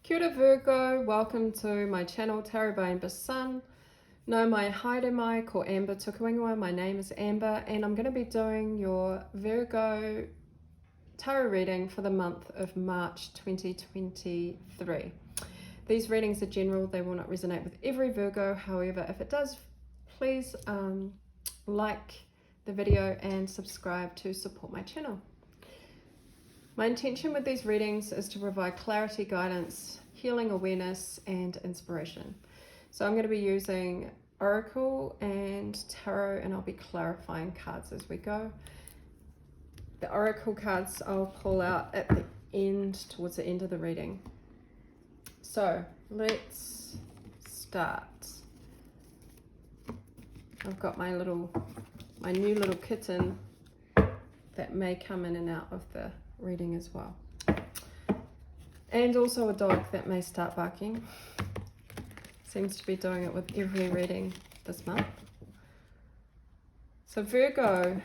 Kia ora Virgo, welcome to my channel Tarot by Amber Sun. No mai haere mai ko Amber tukuingoa. My name is Amber and I'm going to be doing your Virgo tarot reading for the month of March 2023. These readings are general, they will not resonate with every Virgo. However, if it does, please like the video and subscribe to support my channel. My intention with these readings is to provide clarity, guidance, healing, awareness, and inspiration. So I'm going to be using Oracle and Tarot, and I'll be clarifying cards as we go. The Oracle cards I'll pull out at the end, towards the end of the reading. So let's start. I've got my new little kitten that may come in and out of the reading as well, and also a dog that may start barking. Seems to be doing it with every reading this month. So Virgo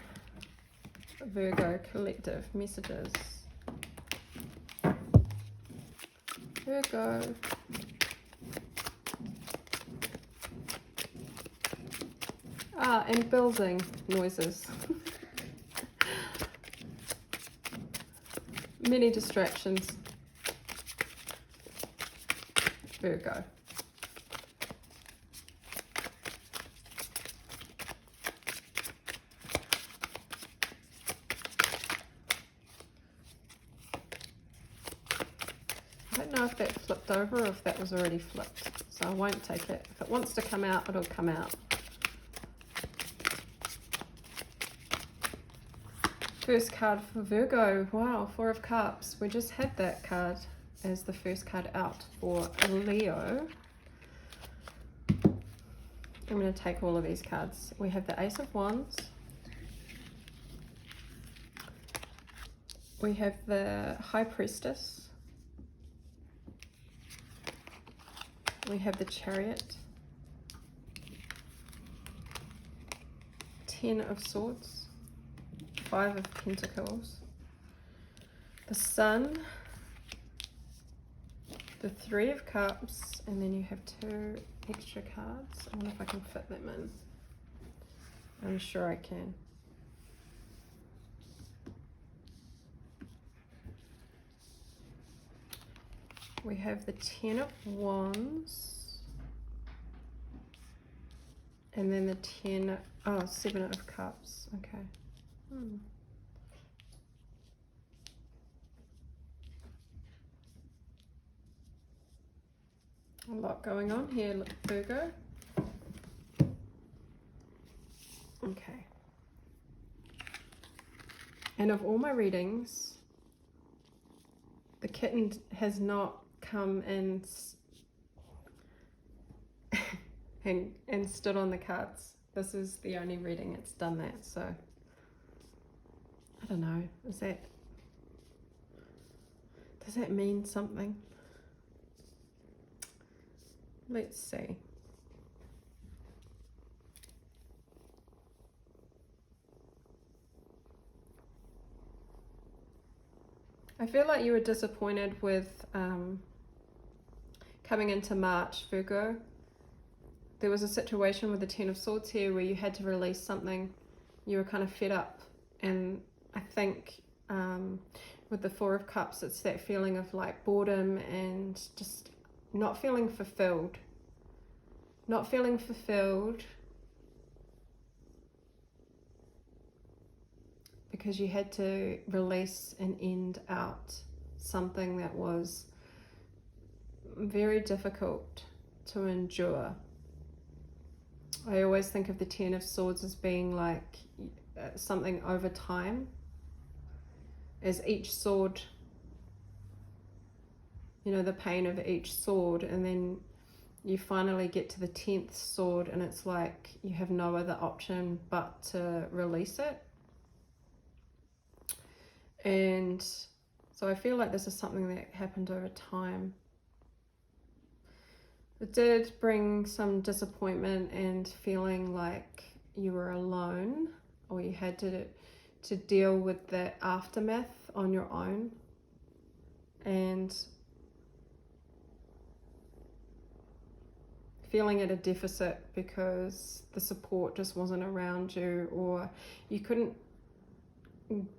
collective messages. Virgo, and building noises. Many distractions. Virgo. I don't know if that flipped over or if that was already flipped, so I won't take it. If it wants to come out, it'll come out. First card for Virgo. Wow, Four of Cups. We just had that card as the first card out for Leo. I'm going to take all of these cards. We have the Ace of Wands. We have the High Priestess. We have the Chariot. Ten of Swords. Five of Pentacles, the Sun, the Three of Cups, and then you have two extra cards. I wonder if I can fit them in. I'm sure I can. We have the Ten of Wands, and then the Seven of Cups. Okay. A lot going on here, Virgo. Okay. And of all my readings, the kitten has not come and stood on the cards. This is the only reading it's done that, so I don't know, does that mean something? Let's see. I feel like you were disappointed with coming into March, Virgo. There was a situation with the Ten of Swords here where you had to release something. You were kind of fed up, and I think with the Four of Cups, it's that feeling of like boredom and just not feeling fulfilled. Not feeling fulfilled because you had to release and end out something that was very difficult to endure. I always think of the Ten of Swords as being like something over time, as each sword, you know, the pain of each sword, and then you finally get to the 10th sword and it's like you have no other option but to release it. And so I feel like this is something that happened over time. It did bring some disappointment and feeling like you were alone, or you had to deal with the aftermath on your own. And feeling at a deficit because the support just wasn't around you, or you couldn't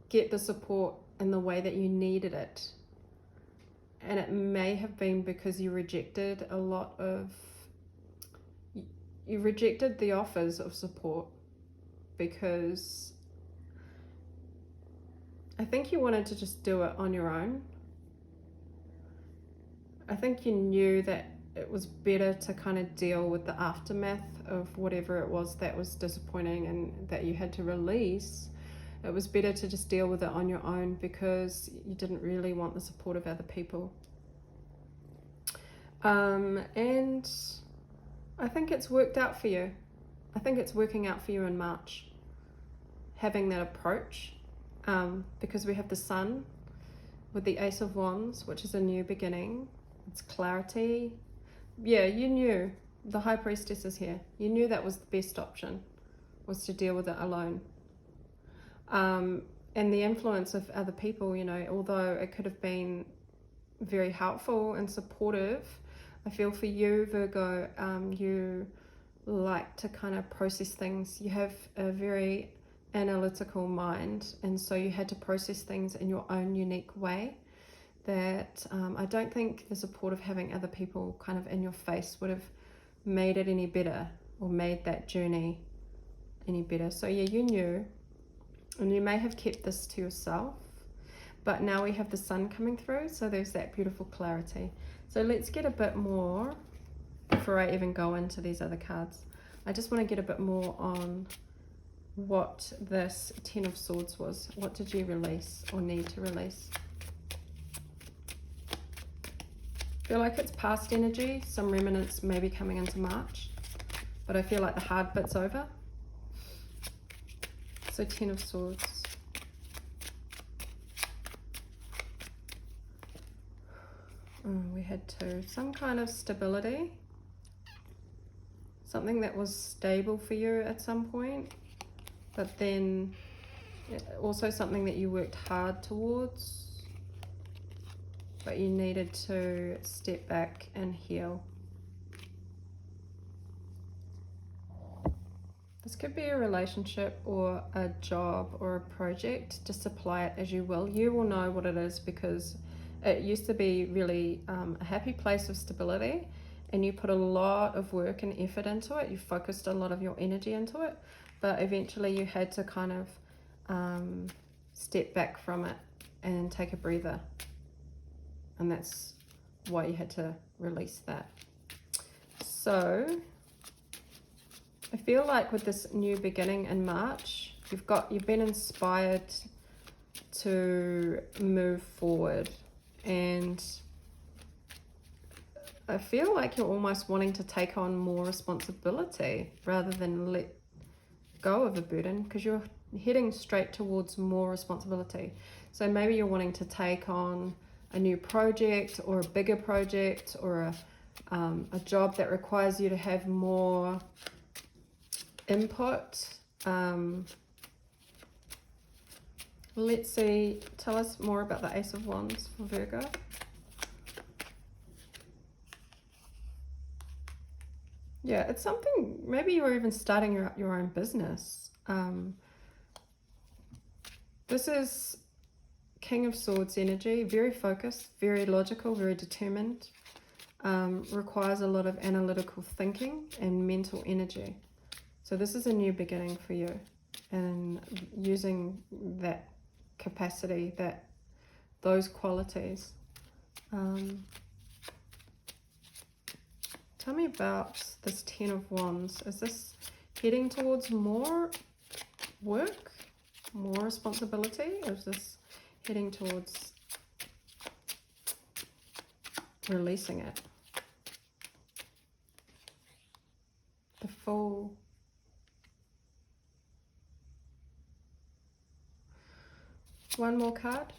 get the support in the way that you needed it. And it may have been because you rejected the offers of support, because I think you wanted to just do it on your own. I think you knew that it was better to kind of deal with the aftermath of whatever it was that was disappointing and that you had to release. It was better to just deal with it on your own because you didn't really want the support of other people. And I think it's worked out for you. I think it's working out for you in March, having that approach, because we have the Sun with the Ace of Wands, which is a new beginning. It's clarity. Yeah, you knew. The High Priestess is here. You knew that was the best option, was to deal with it alone. And the influence of other people, you know, although it could have been very helpful and supportive, I feel for you, Virgo, you like to kind of process things. You have a very analytical mind, and so you had to process things in your own unique way that I don't think the support of having other people kind of in your face would have made it any better, or made that journey any better. So yeah, you knew, and you may have kept this to yourself, but now we have the Sun coming through, so there's that beautiful clarity. So let's get a bit more, before I even go into these other cards, I just want to get a bit more on what this Ten of Swords was. What did you release or need to release? I feel like it's past energy, some remnants maybe coming into March, but I feel like the hard bit's over. So Ten of Swords. We had two. Some kind of stability. Something that was stable for you at some point, but then also something that you worked hard towards, but you needed to step back and heal. This could be a relationship or a job or a project. Just apply it as you will. You will know what it is, because it used to be really a happy place of stability, and you put a lot of work and effort into it. You focused a lot of your energy into it, but eventually you had to kind of step back from it and take a breather. And that's why you had to release that. So I feel like with this new beginning in March, you've been inspired to move forward, and I feel like you're almost wanting to take on more responsibility rather than let go of a burden, because you're heading straight towards more responsibility. So maybe you're wanting to take on a new project or a bigger project, or a job that requires you to have more input. Let's see, tell us more about the Ace of Wands for Virgo. Yeah, it's something, maybe you're even starting your own business. This is King of Swords energy, very focused, very logical, very determined, requires a lot of analytical thinking and mental energy. So this is a new beginning for you, and using that capacity, those qualities. Tell me about this Ten of Wands. Is this heading towards more work, more responsibility, or is this heading towards releasing it? The Fool. One more card.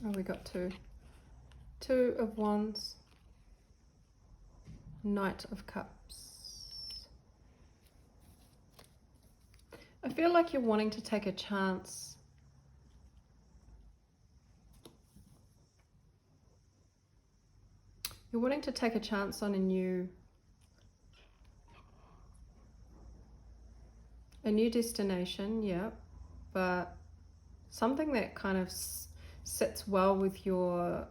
Oh, we got two. Two of Wands. Knight of Cups. I feel like you're wanting to take a chance You're wanting to take a chance on a new destination, yeah, but something that kind of sits well with your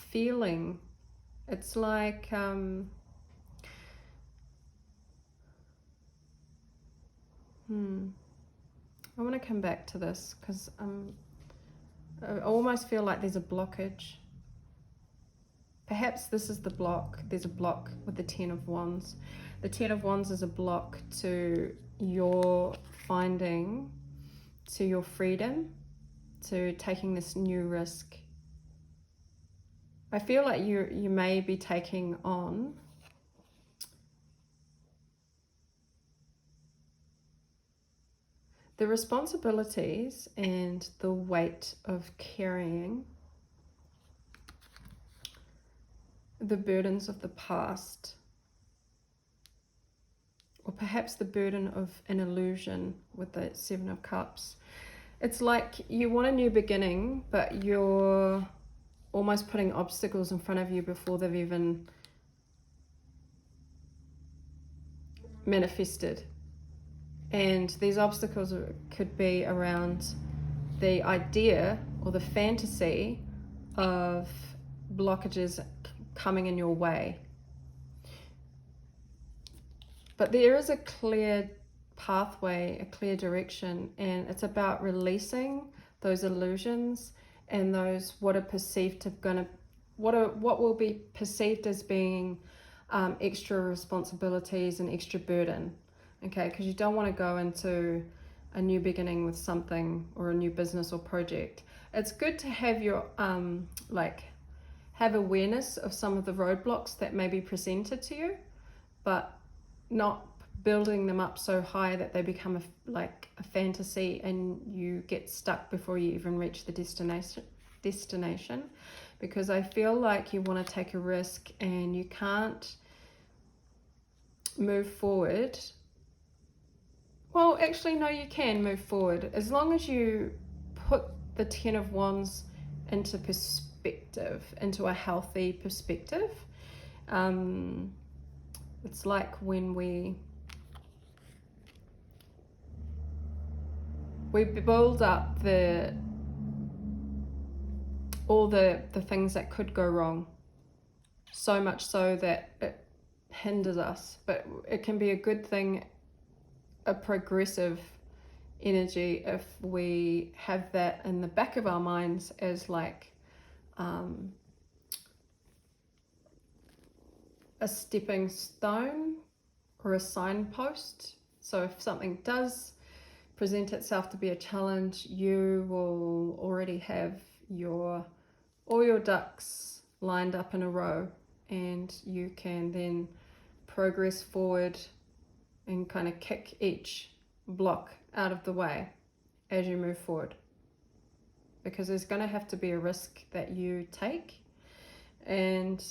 feeling. It's like I want to come back to this because I almost feel like there's a blockage. Perhaps this is the block. There's a block with the Ten of Wands. The Ten of Wands is a block to your finding, to your freedom, to taking this new risk. I feel like you may be taking on the responsibilities and the weight of carrying the burdens of the past, or perhaps the burden of an illusion with the Seven of Cups. It's like you want a new beginning, but you're almost putting obstacles in front of you before they've even manifested. And these obstacles could be around the idea or the fantasy of blockages coming in your way. But there is a clear pathway, a clear direction, and it's about releasing those illusions and those what will be perceived as being extra responsibilities and extra burden. Okay, because you don't want to go into a new beginning with something or a new business or project. It's good to have your have awareness of some of the roadblocks that may be presented to you, but not building them up so high that they become a fantasy and you get stuck before you even reach the destination. Because I feel like you want to take a risk and you can't move forward. Well, actually, no, you can move forward as long as you put the Ten of Wands into perspective, into a healthy perspective. It's like when we build up all the things that could go wrong, so much so that it hinders us. But it can be a good thing, a progressive energy, if we have that in the back of our minds as like a stepping stone or a signpost. So if something does present itself to be a challenge, you will already have all your ducks lined up in a row, and you can then progress forward and kind of kick each block out of the way as you move forward, because there's going to have to be a risk that you take. And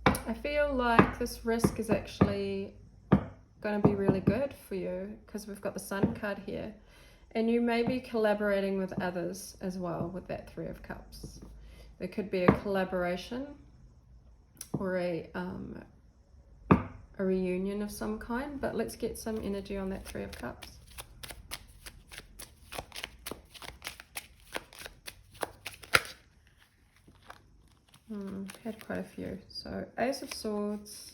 I feel like this risk is actually going to be really good for you, because we've got the Sun card here, and you may be collaborating with others as well with that Three of Cups. There could be a collaboration or a reunion of some kind, but let's get some energy on that Three of Cups. Had quite a few. So Ace of Swords,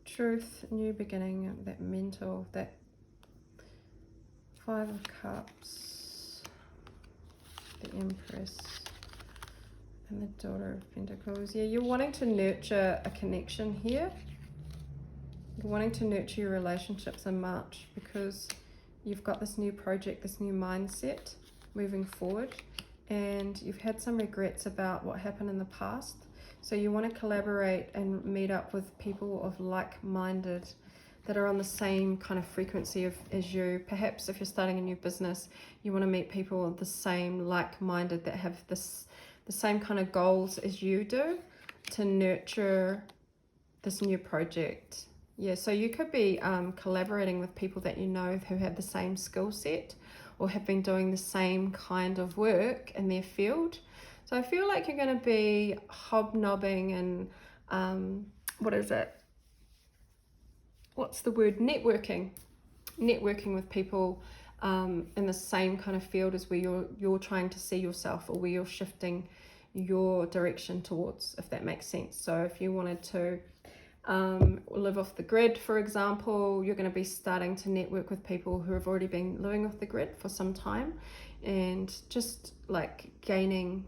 Truth, New Beginning, that Mental, that Five of Cups, the Empress, and the Daughter of Pentacles. Yeah, you're wanting to nurture a connection here. You're wanting to nurture your relationships in March, because you've got this new project, this new mindset moving forward, and you've had some regrets about what happened in the past. So you want to collaborate and meet up with people of like-minded, that are on the same kind of frequency as you. Perhaps if you're starting a new business, you want to meet people of the same like-minded, that have the same kind of goals as you do, to nurture this new project. Yeah, so you could be collaborating with people that you know who have the same skill set, or have been doing the same kind of work in their field. So I feel like you're going to be hobnobbing and what's the word, networking with people in the same kind of field as where you're trying to see yourself, or where you're shifting your direction towards, if that makes sense. So if you wanted to live off the grid, for example, you're going to be starting to network with people who have already been living off the grid for some time, and just like gaining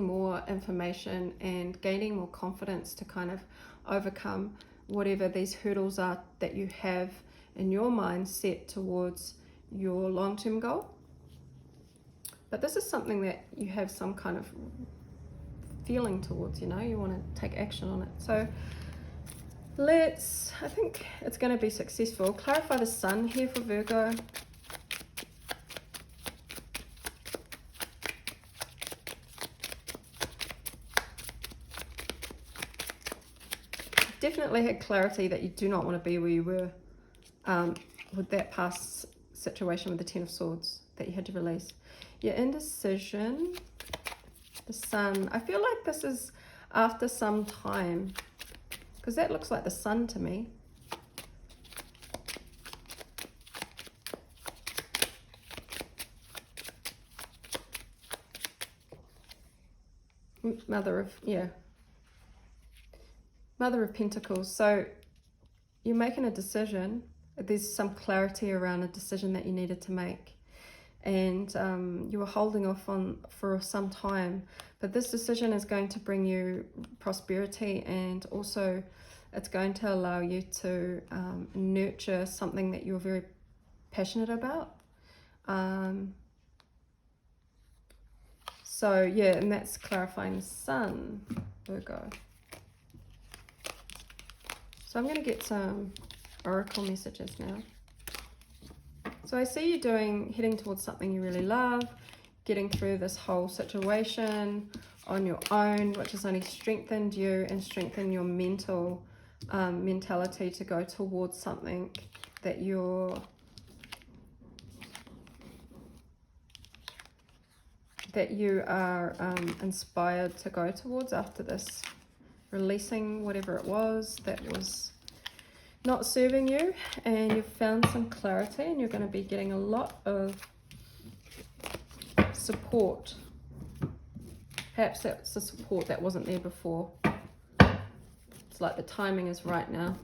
more information and gaining more confidence to kind of overcome whatever these hurdles are that you have in your mind set towards your long-term goal. But this is something that you have some kind of feeling towards, you want to take action on it. So I think it's going to be successful. Clarify the sun here for Virgo. Definitely had clarity that you do not want to be where you were with that past situation with the Ten of Swords that you had to release. Your indecision, the sun. I feel like this is after some time, because that looks like the sun to me. Mother of Pentacles. So you're making a decision. There's some clarity around a decision that you needed to make, and you were holding off on for some time, but this decision is going to bring you prosperity, and also it's going to allow you to nurture something that you're very passionate about. So yeah, and that's clarifying the sun, Virgo. So I'm going to get some oracle messages now. So I see you heading towards something you really love, getting through this whole situation on your own, which has only strengthened you and strengthened your mentality to go towards something that you are inspired to go towards after this, releasing whatever it was that was not serving you, and you've found some clarity, and you're going to be getting a lot of support. Perhaps that's the support that wasn't there before. It's like the timing is right now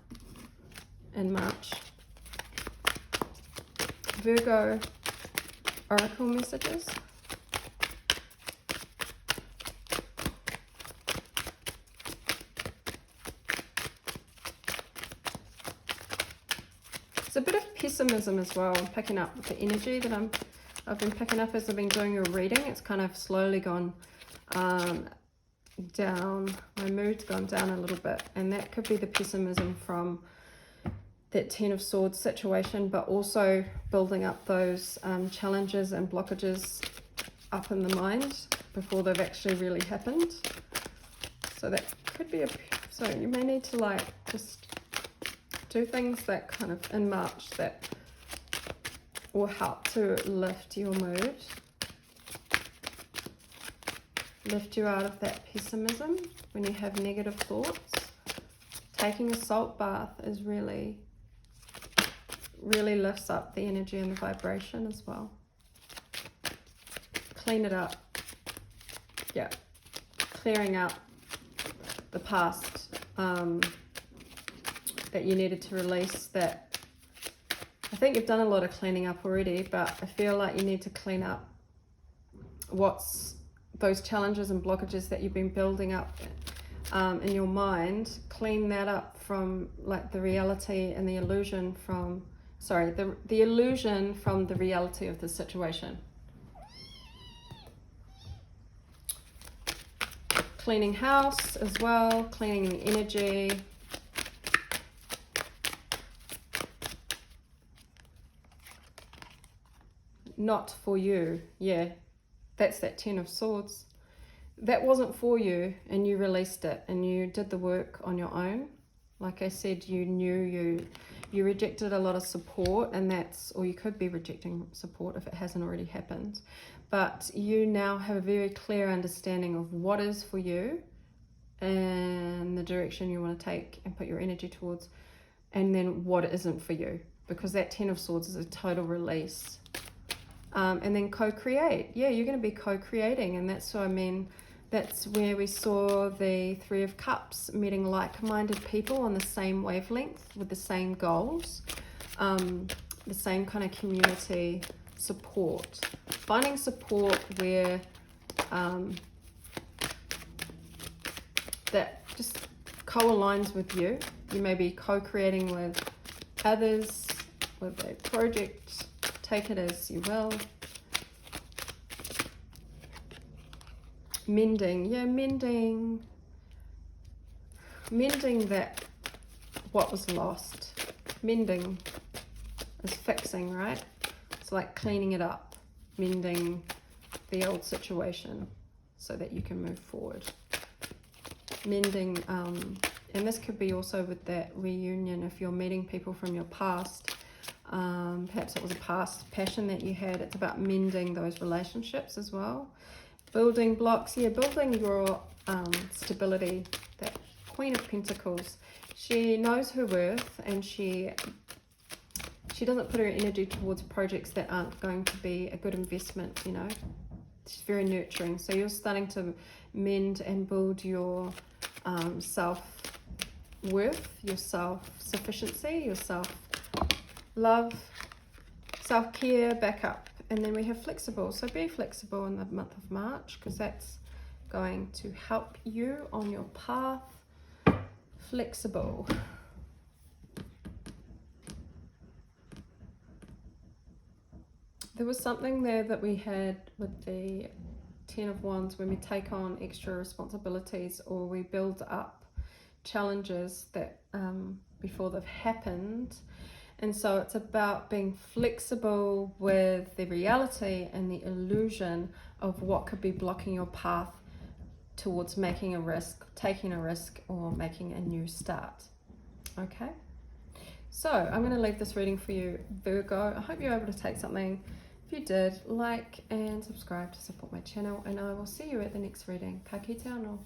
in March. Virgo oracle messages. A bit of pessimism as well. I'm picking up with the energy that I've been picking up as I've been doing your reading. It's kind of slowly gone down. My mood's gone down a little bit, and that could be the pessimism from that Ten of Swords situation, but also building up those challenges and blockages up in the mind before they've actually really happened. So that could be so you may need to just do things that kind of in March that will help to lift your mood, lift you out of that pessimism when you have negative thoughts. Taking a salt bath is really lifts up the energy and the vibration as well. Clean it up. Yeah, clearing out the past that you needed to release. That I think you've done a lot of cleaning up already, but I feel like you need to clean up what's those challenges and blockages that you've been building up in your mind. Clean that up from like the reality and the illusion from the illusion from the reality of the situation. Cleaning house as well, cleaning the energy. Not for you. Yeah, that's that Ten of Swords. That wasn't for you, and you released it, and you did the work on your own. Like I said, you knew you rejected a lot of support, and that's, or you could be rejecting support if it hasn't already happened. But you now have a very clear understanding of what is for you and the direction you want to take and put your energy towards, and then what isn't for you, because that Ten of Swords is a total release. And then co-create. Yeah, you're going to be co-creating, and that's what I mean. That's where we saw the Three of Cups, meeting like-minded people on the same wavelength with the same goals, the same kind of community support. Finding support where that just co-aligns with you. You may be co-creating with others, with a project. Take it as you will. Mending, yeah, mending that what was lost. Mending is fixing, right? It's like cleaning it up, mending the old situation so that you can move forward. Mending, and this could be also with that reunion if you're meeting people from your past. Perhaps it was a past passion that you had. It's about mending those relationships as well. Building blocks, yeah, building your stability. That Queen of Pentacles, she knows her worth, and she doesn't put her energy towards projects that aren't going to be a good investment, you know. She's very nurturing. So you're starting to mend and build your self-worth, your self-sufficiency, your self-love, self-care back up. And then we have flexible. So be flexible in the month of March, because that's going to help you on your path. Flexible. There was something there that we had with the Ten of Wands, when we take on extra responsibilities or we build up challenges that before they've happened. And so it's about being flexible with the reality and the illusion of what could be blocking your path towards making a risk, taking a risk, or making a new start. Okay? So I'm going to leave this reading for you, Virgo. I hope you're able to take something. If you did, like and subscribe to support my channel, and I will see you at the next reading. Ka kite anō.